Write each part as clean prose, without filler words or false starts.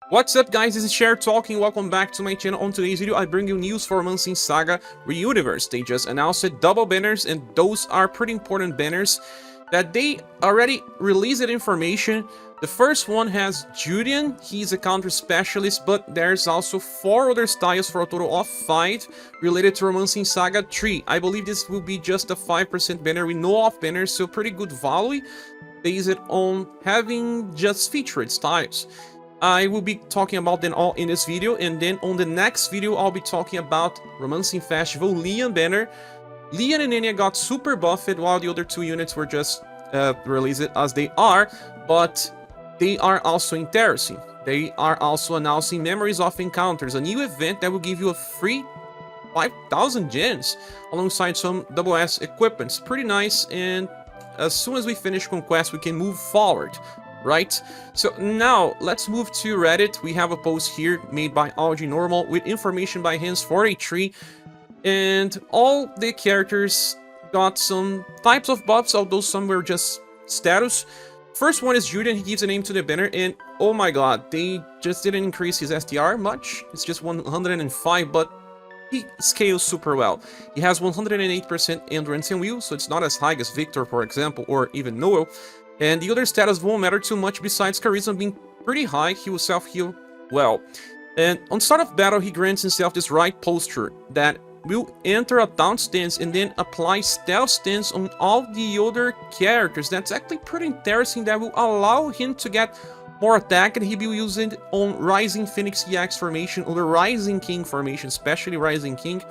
What's up guys, this is Cher talking, welcome back to my channel. On today's video I bring you news for months in SaGa where UniverSe. They just announced double banners, and those are pretty important banners that they already released information. The first one has Julian, he's a counter specialist, but there's also 4 other styles for a total of 5 related to Romancing Saga 3. I believe this will be just a 5% banner with no off banners, so pretty good value based on having just featured styles. I will be talking about them all in this video, and then on the next video I'll be talking about Romancing Festival Leon banner. Leon and Enya got super buffed while the other 2 units were just released as they are, but they are also interesting. They are also announcing Memories of Encounters, a new event that will give you a free 5,000 gens alongside some SS equipments. Pretty nice, and as soon as we finish Conquest we can move forward. Right, so now let's move to Reddit. We have a post here made by Audi Normal with information by Hands 43, and all the characters got some types of buffs, although some were just status. First one is Julian. He gives a name to the banner, and oh my god, they just didn't increase his STR much. It's just 105, but he scales super well. He has 108% endurance and will, so it's not as high as Victor, for example, or even Noel. And the other status won't matter too much, besides charisma being pretty high. He will self-heal well. And on start of battle, he grants himself this right posture that will enter a down stance and then apply stealth stance on all the other characters. That's actually pretty interesting. That will allow him to get more attack, and he will use it on Rising Phoenix EX formation or the Rising King formation, especially Rising King,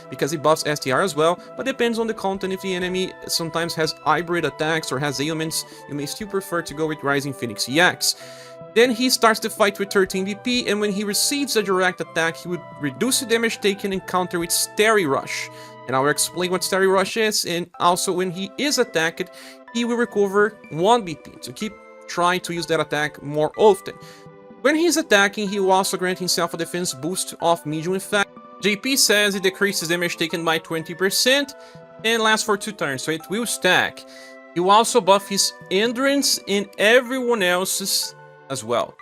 because he buffs STR as well, but depends on the content. If the enemy sometimes has hybrid attacks or has ailments, you may still prefer to go with Rising Phoenix EX. Then he starts the fight with 13 BP, and when he receives a direct attack, he would reduce the damage taken and counter with Starry Rush. And I will explain what Starry Rush is, and also when he is attacked, he will recover 1 BP to keep trying to use that attack more often. When he's attacking, he will also grant himself a defense boost of medium effect. JP says it decreases damage taken by 20% and lasts for 2 turns, so it will stack. He will also buff his endurance and everyone else's as well.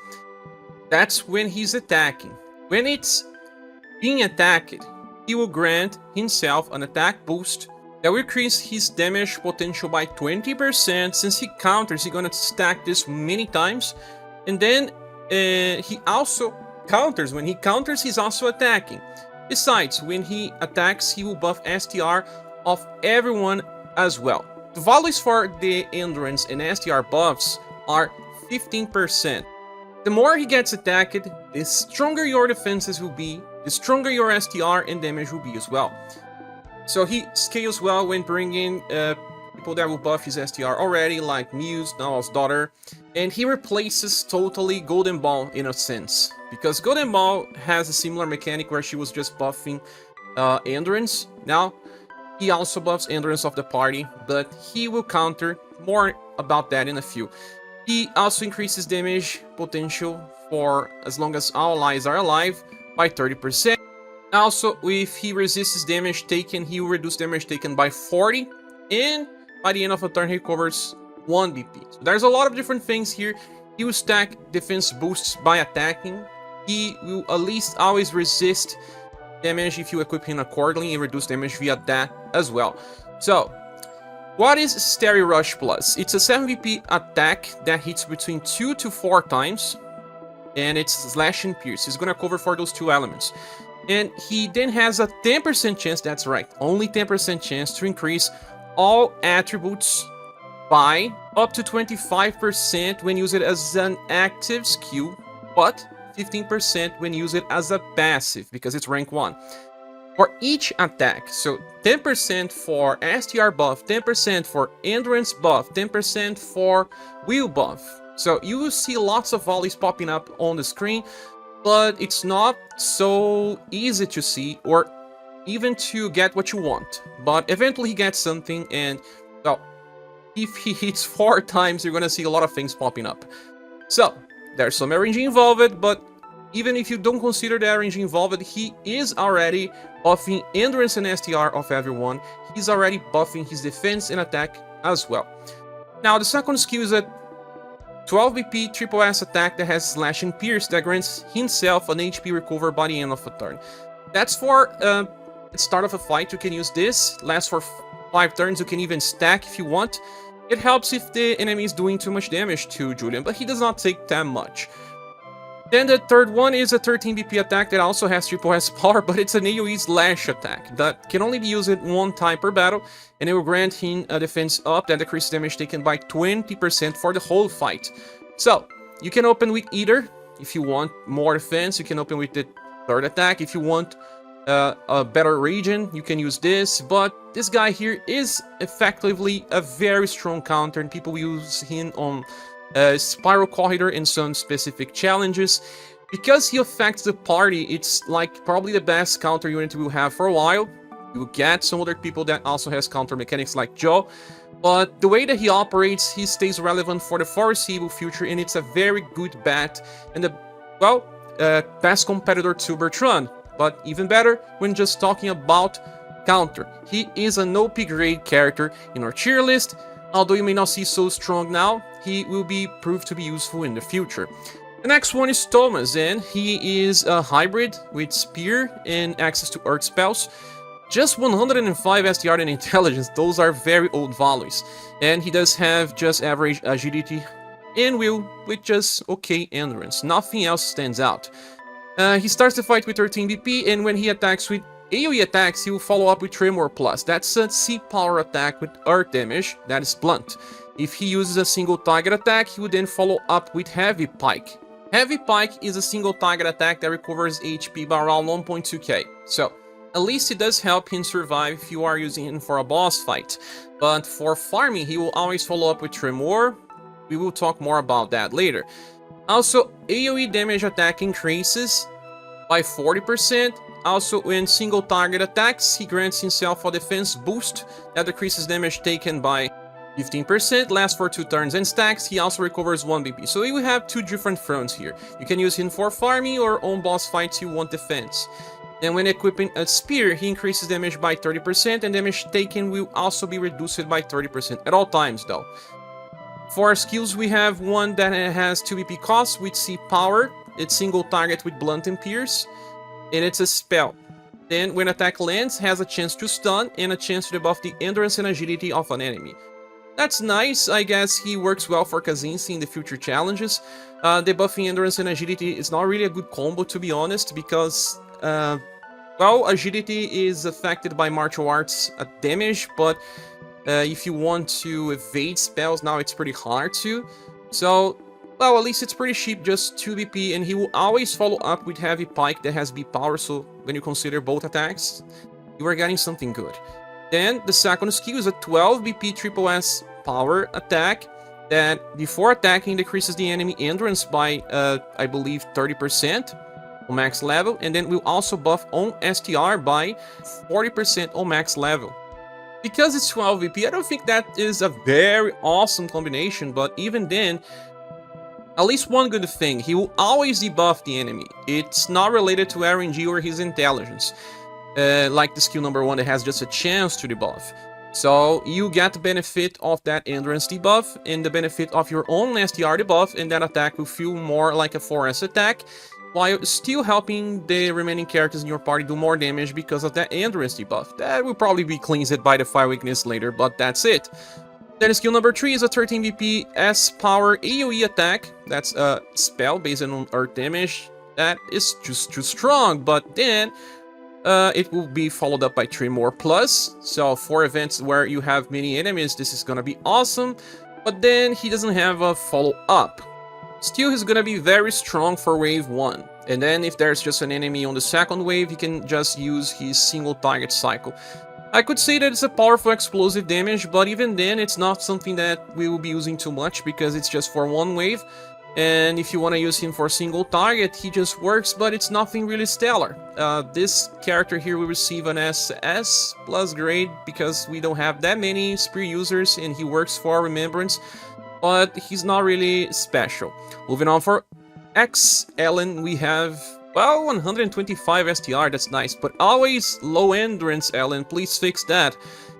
That's when he's attacking. When it's being attacked, he will grant himself an attack boost that will increase his damage potential by 20%. Since he counters, he's gonna stack this many times. And then he also counters. When he counters, he's also attacking. Besides, when he attacks, he will buff STR of everyone as well. The values for the endurance and STR buffs are 15%. The more he gets attacked, the stronger your defenses will be, the stronger your STR and damage will be as well. So he scales well when bringing people that will buff his STR already, like Muse, Noel's daughter. And he replaces totally Golden Ball in a sense, because Golden Ball has a similar mechanic where she was just buffing endurance. Now he also buffs endurance of the party, but he will counter. More about that in a few. He also increases damage potential for as long as all allies are alive by 30%. Also, if he resists damage taken, he will reduce damage taken by 40, and by the end of a turn he recovers 1 BP. So there's a lot of different things here. He will stack defense boosts by attacking. He will at least always resist damage if you equip him accordingly, and reduce damage via that as well. So, what is Starry Rush Plus? It's a 7 BP attack that hits between 2 to 4 times, and it's slash and pierce. He's gonna cover for those 2 elements. And he then has a 10% chance, that's right, only 10% chance to increase all attributes by up to 25% when used as an active skill, but 15% when used as a passive, because it's rank 1. For each attack, so 10% for STR buff, 10% for endurance buff, 10% for will buff. So you will see lots of values popping up on the screen, but it's not so easy to see or even to get what you want. But eventually he gets something, and well, if he hits 4 times, you're gonna see a lot of things popping up. So there's some RNG involved, but even if you don't consider the RNG involved, he is already buffing endurance and STR of everyone. He's already buffing his defense and attack as well. Now the second skill is a 12 BP triple S attack that has Slash and Pierce that grants himself an HP recover by the end of a turn. That's for the start of a fight, you can use this. Lasts for 5 turns, you can even stack if you want. It helps if the enemy is doing too much damage to Julian, but he does not take that much. Then the third one is a 13 BP attack that also has triple S power, but it's an AoE slash attack that can only be used at one time per battle, and it will grant him a defense up that decreases damage taken by 20% for the whole fight. So, you can open with either. If you want more defense, you can open with the third attack. If you want a better region, you can use this, but this guy here is effectively a very strong counter, and people use him on Spiral Corridor in some specific challenges. Because he affects the party, it's like probably the best counter unit we will have for a while. You will get some other people that also has counter mechanics like Joe, but the way that he operates, he stays relevant for the foreseeable future, and it's a very good bet and the, well, best competitor to Bertrand. But even better when just talking about counter. He is an OP grade character in our tier list. Although you may not see so strong now, he will be proved to be useful in the future. The next one is Thomas, and he is a hybrid with Spear and access to Earth spells. Just 105 STR and intelligence, those are very old values. And he does have just average agility and will with just okay endurance. Nothing else stands out. He starts the fight with 13 BP, and when he attacks with AoE attacks, he will follow up with Tremor Plus. That's a C power attack with earth damage that is blunt. If he uses a single target attack, he would then follow up with Heavy Pike. Heavy Pike is a single target attack that recovers HP by around 1.2k. So, at least it does help him survive if you are using him for a boss fight. But for farming, he will always follow up with Tremor. We will talk more about that later. Also, AoE damage attack increases by 40%. Also, when single target attacks, he grants himself a defense boost that decreases damage taken by 15%, lasts for 2 turns and stacks. He also recovers 1 BP. So you will have 2 different fronts here. You can use him for farming or on boss fights you want defense. Then when equipping a spear, he increases damage by 30% and damage taken will also be reduced by 30% at all times though. For our skills, we have one that has 2 BP cost with C power. It's single target with blunt and pierce, and it's a spell. Then when attack lands, has a chance to stun and a chance to debuff the endurance and agility of an enemy. That's nice. I guess he works well for Kaczynski in the future challenges. Debuffing endurance and agility is not really a good combo, to be honest, because well, agility is affected by martial arts damage, but if you want to evade spells now, it's pretty hard to. So, well, at least it's pretty cheap, just 2 BP, and he will always follow up with Heavy Pike that has B power, so when you consider both attacks, you are getting something good. Then, the second skill is a 12 BP triple S power attack that, before attacking, decreases the enemy endurance by, I believe, 30% on max level, and then will also buff on STR by 40% on max level. Because it's 12 VP, I don't think that is a very awesome combination, but even then, at least one good thing, he will always debuff the enemy. It's not related to RNG or his intelligence, like the skill number 1 that has just a chance to debuff. So you get the benefit of that endurance debuff and the benefit of your own STR debuff, and that attack will feel more like a 4S attack, while still helping the remaining characters in your party do more damage because of that endurance debuff. That will probably be cleansed by the fire weakness later, but that's it. Then skill number 3 is a 13 BP S power AoE attack. That's a spell based on earth damage. That is just too strong, but then it will be followed up by 3 more plus. So for events where you have many enemies, this is gonna be awesome, but then he doesn't have a follow-up. Still, he's gonna be very strong for wave 1. And then if there's just an enemy on the second wave, he can just use his single target cycle. I could say that it's a powerful explosive damage, but even then it's not something that we will be using too much because it's just for 1 wave. And if you want to use him for a single target, he just works, but it's nothing really stellar. This character here will receive an SS plus grade because we don't have that many spear users and he works for Remembrance, but he's not really special. Moving on for X Ellen, we have, well, 125 STR, that's nice, but always low endurance, Ellen, please fix that.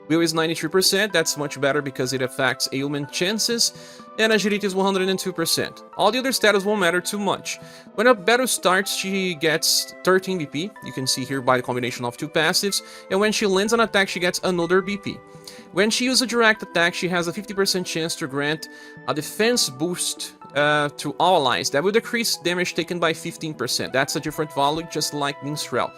Will is 93%, that's much better because it affects ailment chances, and agility is 102%. All the other status won't matter too much. When a battle starts, she gets 13 BP, you can see here by the combination of 2 passives, and when she lands an attack, she gets another BP. When she uses a direct attack, she has a 50% chance to grant a defense boost to all allies. That will decrease damage taken by 15%. That's a different value, just like Minstrel.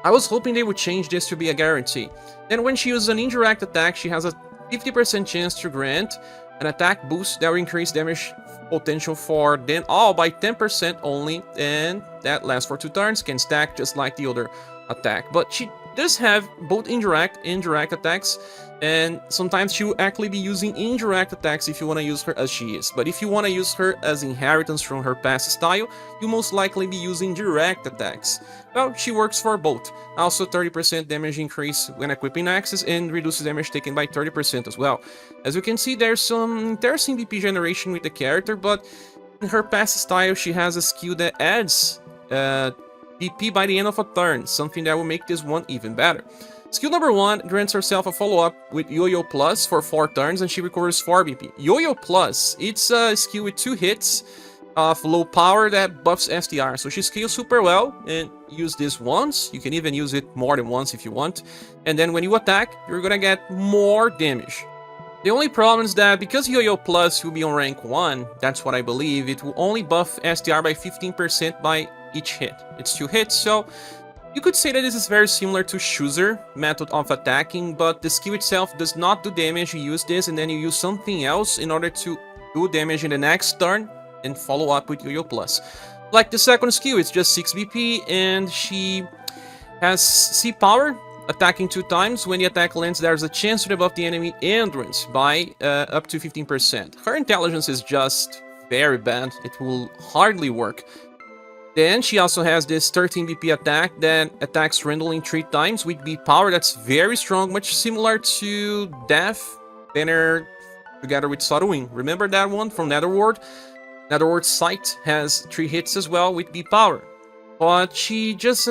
I was hoping they would change this to be a guarantee. Then when she uses an indirect attack, she has a 50% chance to grant an attack boost that will increase damage potential for them all by 10% only, and that lasts for 2 turns, can stack just like the other attack. But she does have both indirect and direct attacks, and sometimes she will actually be using indirect attacks if you want to use her as she is. But if you want to use her as inheritance from her past style, you most likely be using direct attacks. Well, she works for both. Also 30% damage increase when equipping axes, and reduces damage taken by 30% as well. As you can see, there's some interesting BP generation with the character, but in her past style she has a skill that adds BP by the end of a turn, something that will make this one even better. Skill number 1 grants herself a follow-up with Yo-Yo Plus for 4 turns, and she recovers 4 BP. Yo-Yo Plus, it's a skill with 2 hits of low power that buffs STR, so she scales super well, and use this once. You can even use it more than once if you want, and then when you attack, you're gonna get more damage. The only problem is that because Yo-Yo Plus will be on rank 1, that's what I believe, it will only buff STR by 15% by each hit. It's 2 hits, so you could say that this is very similar to Chooser method of attacking, but the skill itself does not do damage. You use this and then you use something else in order to do damage in the next turn and follow up with Yo-Yo Plus. Like the second skill, it's just 6 BP, and she has C power, attacking 2 times. When the attack lands, there's a chance to debuff the enemy endurance by up to 15%. Her intelligence is just very bad, it will hardly work. Then she also has this 13 BP attack that attacks randomly 3 times with B power. That's very strong, much similar to Death Banner together with Sudowing. Remember that one from Netherworld? Netherworld's Sight has 3 hits as well with B power. But she just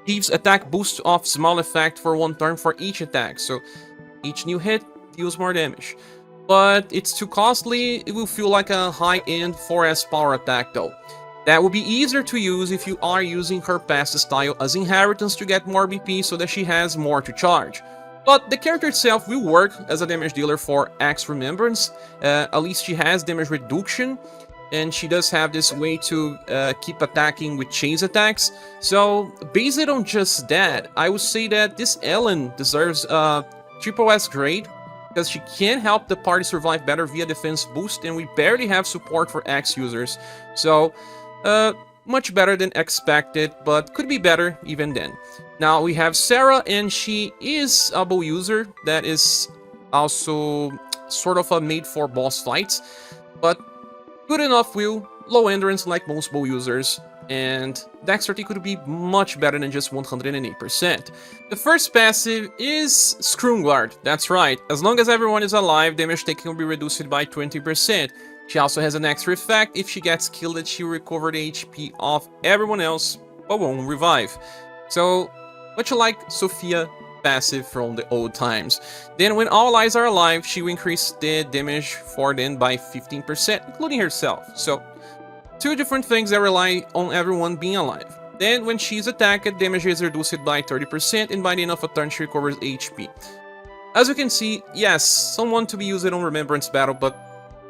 gives attack boost of small effect for 1 turn for each attack. So each new hit deals more damage. But it's too costly. It will feel like a high-end 4S power attack though. That will be easier to use if you are using her past style as inheritance to get more BP so that she has more to charge. But the character itself will work as a damage dealer for Axe Remembrance. At least she has damage reduction, and she does have this way to keep attacking with chase attacks. So based on just that, I would say that this Ellen deserves a triple S grade, because she can help the party survive better via defense boost, and we barely have support for Axe users. So much better than expected, but could be better even then. Now we have Sarah, and she is a bow user that is also sort of a made for boss fights, but good enough will, low endurance like most bow users, and dexterity could be much better than just 108%. The first passive is Scroom Guard. That's right, as long as everyone is alive, damage taken will be reduced by 20%. She also has an extra effect: if she gets killed, that she will recover the HP of everyone else, but won't revive. So, much like Sophia passive from the old times. Then when all allies are alive, she will increase the damage for them by 15%, including herself. So, 2 different things that rely on everyone being alive. Then when she's attacked, damage is reduced by 30%, and by the end of a turn she recovers HP. As you can see, yes, someone to be used on Remembrance Battle, but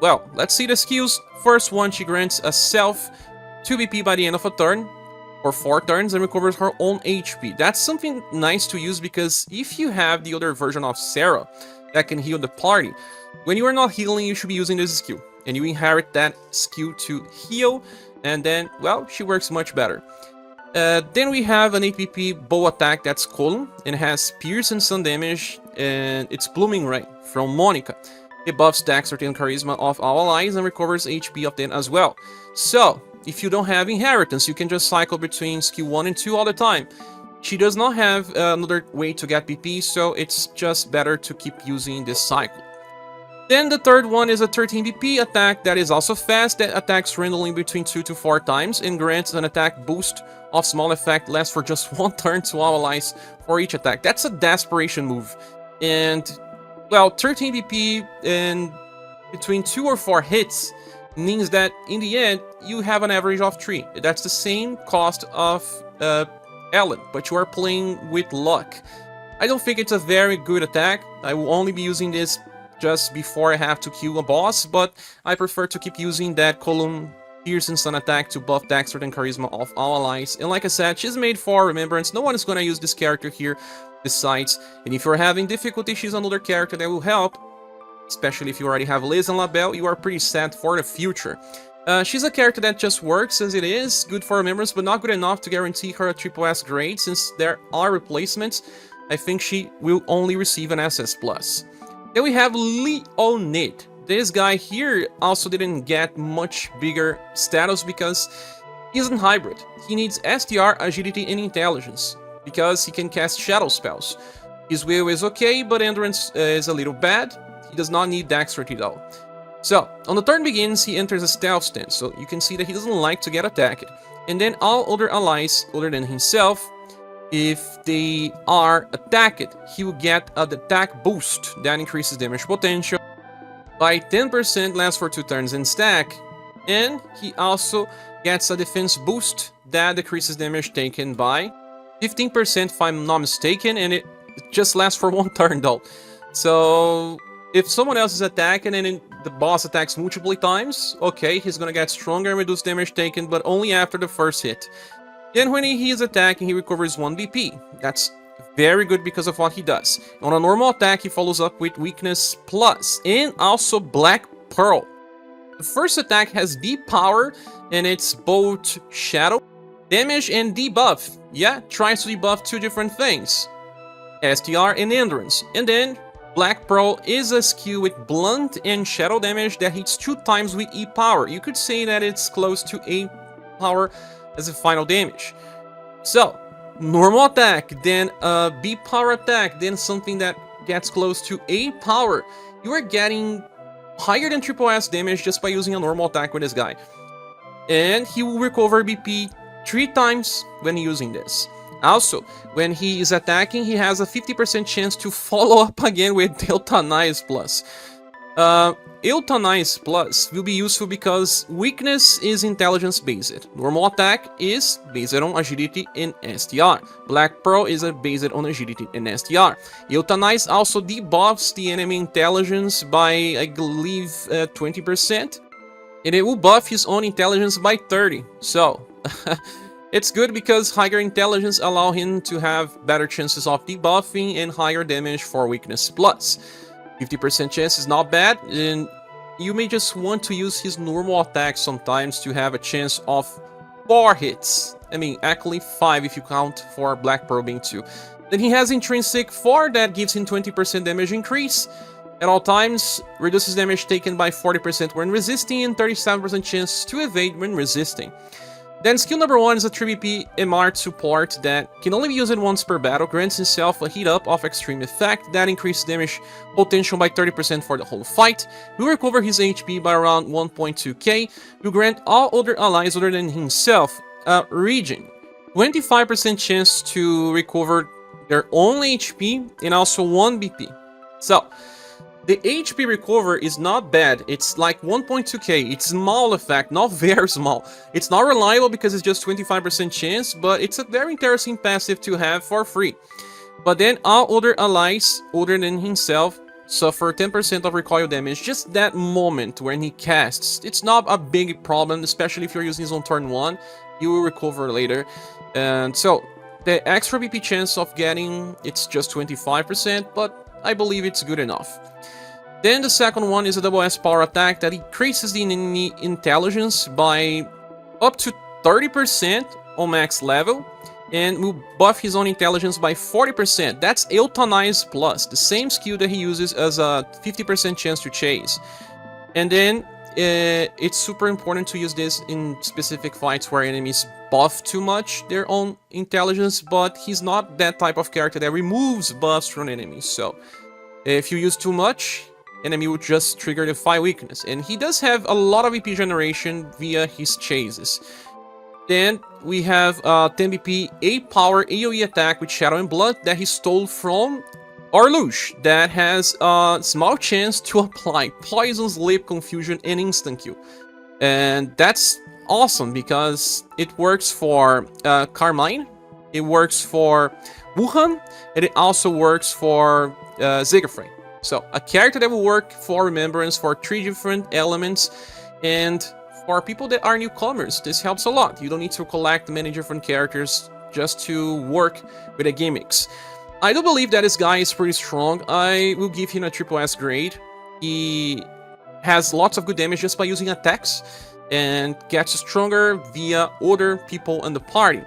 well, let's see the skills. First one, she grants a self 2 BP by the end of a turn, for 4 turns, and recovers her own HP. That's something nice to use, because if you have the other version of Sarah that can heal the party, when you are not healing, you should be using this skill, and you inherit that skill to heal, and then, well, she works much better. Then we have an APP bow attack that's Column, and has Pierce and Sun damage, and it's Blooming Ray from Monica. It buffs dexterity and charisma of all allies and recovers HP of them as well. So, if you don't have inheritance, you can just cycle between skill 1 and 2 all the time. She does not have another way to get PP, so it's just better to keep using this cycle. Then the third one is a 13 BP attack that is also fast, that attacks randomly between 2 to 4 times and grants an attack boost of small effect, lasts for just 1 turn to all allies for each attack. That's a desperation move, and well, 13 BP and between 2 or 4 hits means that in the end you have an average of 3. That's the same cost of Ellen, but you are playing with luck. I don't think it's a very good attack. I will only be using this just before I have to kill a boss, but I prefer to keep using that column Piercing Sun attack to buff Dexter and Charisma of all allies. And like I said, she's made for Remembrance. No one is gonna use this character here besides. And if you're having difficulty, she's another character that will help. Especially if you already have Liz and Labelle, you are pretty set for the future. She's a character that just works as it is, good for Remembrance, but not good enough to guarantee her a triple S grade, since there are replacements. I think she will only receive an SS+. Then we have Leonid. This guy here also didn't get much bigger status because he isn't hybrid. He needs STR, Agility, and Intelligence, because he can cast Shadow spells. His will is okay, but Endurance is a little bad. He does not need Dexterity though. So, on the turn begins, he enters a stealth stance, so you can see that he doesn't like to get attacked. And then all other allies, other than himself, if they are attacked, he will get an attack boost that increases damage potential by 10%, lasts for 2 turns in stack, and he also gets a defense boost that decreases damage taken by 15% if I'm not mistaken, and it just lasts for 1 turn though. So if someone else is attacking and the boss attacks multiple times, okay, he's gonna get stronger and reduce damage taken, but only after the first hit. Then when he is attacking, he recovers 1 BP. That's very good because of what he does. On a normal attack, he follows up with Weakness Plus and also Black Pearl. The first attack has deep power, and it's both Shadow, Damage, and Debuff. Yeah, tries to debuff 2 different things, STR and Endurance. And then Black Pearl is a skill with Blunt and Shadow damage that hits 2 times with E power. You could say that it's close to A power as a final damage. So, normal attack, then a B power attack, then something that gets close to A power. You are getting higher than triple S damage just by using a normal attack with this guy. And he will recover BP 3 times when using this. Also, when he is attacking, he has a 50% chance to follow up again with Euthanize Plus. Euthanize Plus will be useful because Weakness is Intelligence based. Normal attack is based on Agility and STR. Black Pearl is based on Agility and STR. Euthanize also debuffs the enemy Intelligence by, I believe, 20%. And it will buff his own Intelligence by 30. So, it's good because higher Intelligence allow him to have better chances of debuffing and higher damage for Weakness Plus. 50% chance is not bad, and you may just want to use his normal attack sometimes to have a chance of 4 hits. I mean, actually 5 if you count for Black Pearl being 2. Then he has Intrinsic 4 that gives him 20% damage increase at all times, reduces damage taken by 40% when resisting, and 37% chance to evade when resisting. Then skill number 1 is a 3BP MR support that can only be used once per battle, grants himself a heat up of extreme effect that increases damage potential by 30% for the whole fight, will recover his HP by around 1.2k, will grant all other allies other than himself a regen, 25% chance to recover their own HP, and also 1 BP. So, the HP recover is not bad, it's like 1.2k, it's small effect, not very small. It's not reliable because it's just 25% chance, but it's a very interesting passive to have for free. But then all other allies, other than himself, suffer 10% of recoil damage just that moment when he casts. It's not a big problem, especially if you're using this on turn 1, you will recover later. And so, the extra BP chance of getting, it's just 25%, but I believe it's good enough. Then the second one is a double S power attack that increases the enemy intelligence by up to 30% on max level, and will buff his own intelligence by 40%. That's Euthanize Plus, the same skill that he uses as a 50% chance to chase. And then it's super important to use this in specific fights where enemies buff too much their own intelligence, but he's not that type of character that removes buffs from enemies. So if you use too much, enemy will just trigger the 5 weakness, and he does have a lot of BP generation via his chases. Then we have 10 BP 8 power AoE attack with Shadow and Blood that he stole from Arlush, that has a small chance to apply Poison, Sleep, Confusion, and Instant Kill. And that's awesome because it works for Carmine, it works for Wuhan, and it also works for Siegfried. So a character that will work for Remembrance for 3 different elements, and for people that are newcomers, this helps a lot. You don't need to collect many different characters just to work with the gimmicks. I do believe that this guy is pretty strong. I will give him a triple S grade. He has lots of good damage just by using attacks, and gets stronger via other people in the party.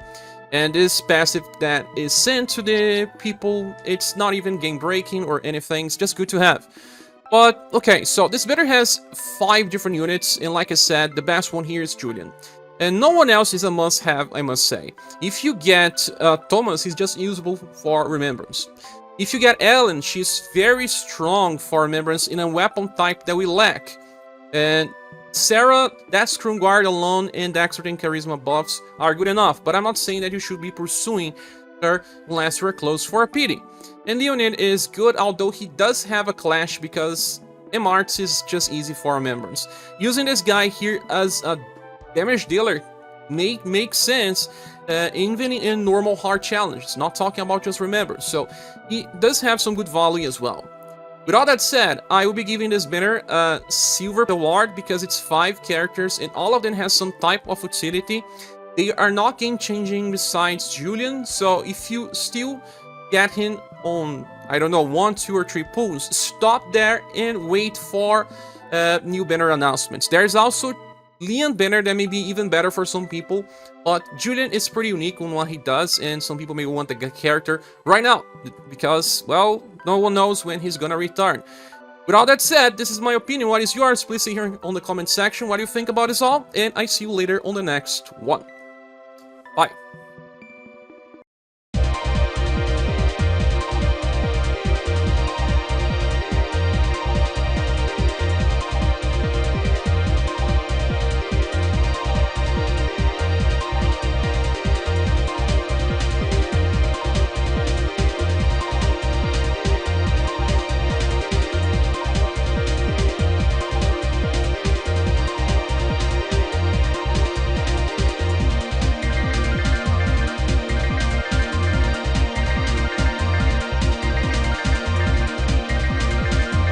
And this passive that is sent to the people, it's not even game breaking or anything, it's just good to have. But okay, so this banner has 5 different units, and like I said, the best one here is Julian. And no one else is a must-have, I must say. If you get Thomas, he's just usable for Remembrance. If you get Ellen, she's very strong for Remembrance in a weapon type that we lack. And Sarah, that Scrum Guard alone and Dexterity and Charisma buffs are good enough, but I'm not saying that you should be pursuing her unless you're close for a pity. And Leonid is good, although he does have a clash because M-Arts is just easy for Remembrance. Using this guy here as a damage dealer makes sense, even in normal hard challenges, not talking about just Remembrance, so he does have some good value as well. With all that said, I will be giving this banner a silver award because it's 5 characters and all of them has some type of utility. They are not game changing besides Julian, so if you still get him on, I don't know, 1, 2, or 3 pulls, stop there and wait for new banner announcements. There's also Leon banner that may be even better for some people, but Julian is pretty unique on what he does, and some people may want the character right now because, well, no one knows when he's gonna return. With all that said, this is my opinion. What is yours? Please say here on the comment section what do you think about this all, and I see you later on the next one. Bye.